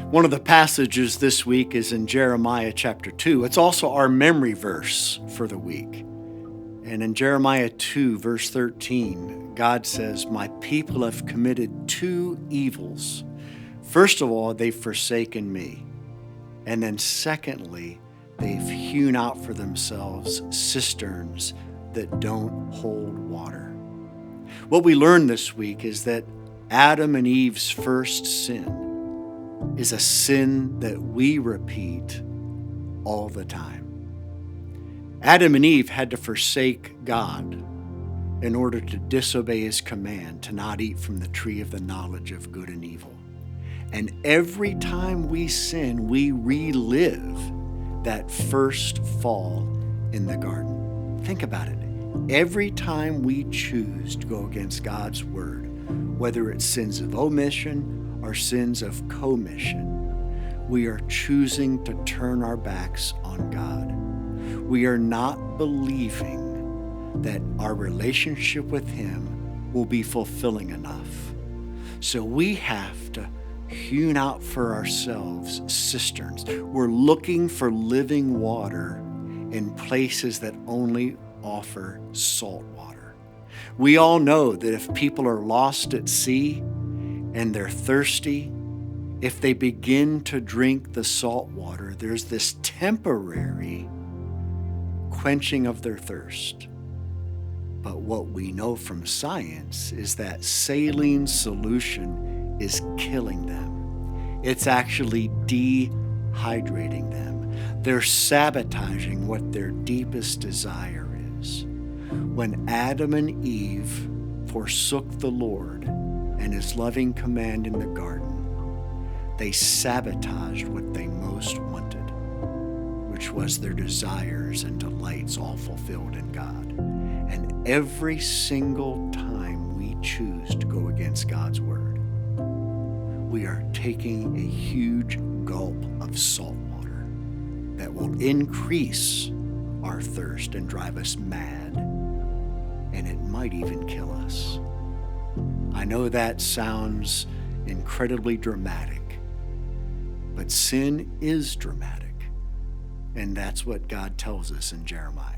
One of the passages this week is in Jeremiah chapter 2. It's also our memory verse for the week. And in Jeremiah 2, verse 13, God says, "My people have committed two evils. First of all, they've forsaken me. And then secondly, they've hewn out for themselves cisterns that don't hold water." What we learned this week is that Adam and Eve's first sin is a sin that we repeat all the time. Adam and Eve had to forsake God in order to disobey his command to not eat from the tree of the knowledge of good and evil. And every time we sin, we relive that first fall in the garden. Think about it. Every time we choose to go against God's word, whether it's sins of omission or sins of commission, we are choosing to turn our backs on God. We are not believing that our relationship with Him will be fulfilling enough. So we have to hewn out for ourselves cisterns. We're looking for living water in places that only offer salt water. We all know that if people are lost at sea and they're thirsty, if they begin to drink the salt water, there's this temporary quenching of their thirst. But what we know from science is that saline solution is killing them. It's actually dehydrating them. They're sabotaging what their deepest desire is. When Adam and Eve forsook the Lord and His loving command in the garden, they sabotaged what they most wanted, which was their desires and delights all fulfilled in God. And every single time we choose to go against God's word, we are taking a huge gulp of salt water that will increase our thirst and drive us mad, and it might even kill us. I know that sounds incredibly dramatic, but sin is dramatic, and that's what God tells us in Jeremiah.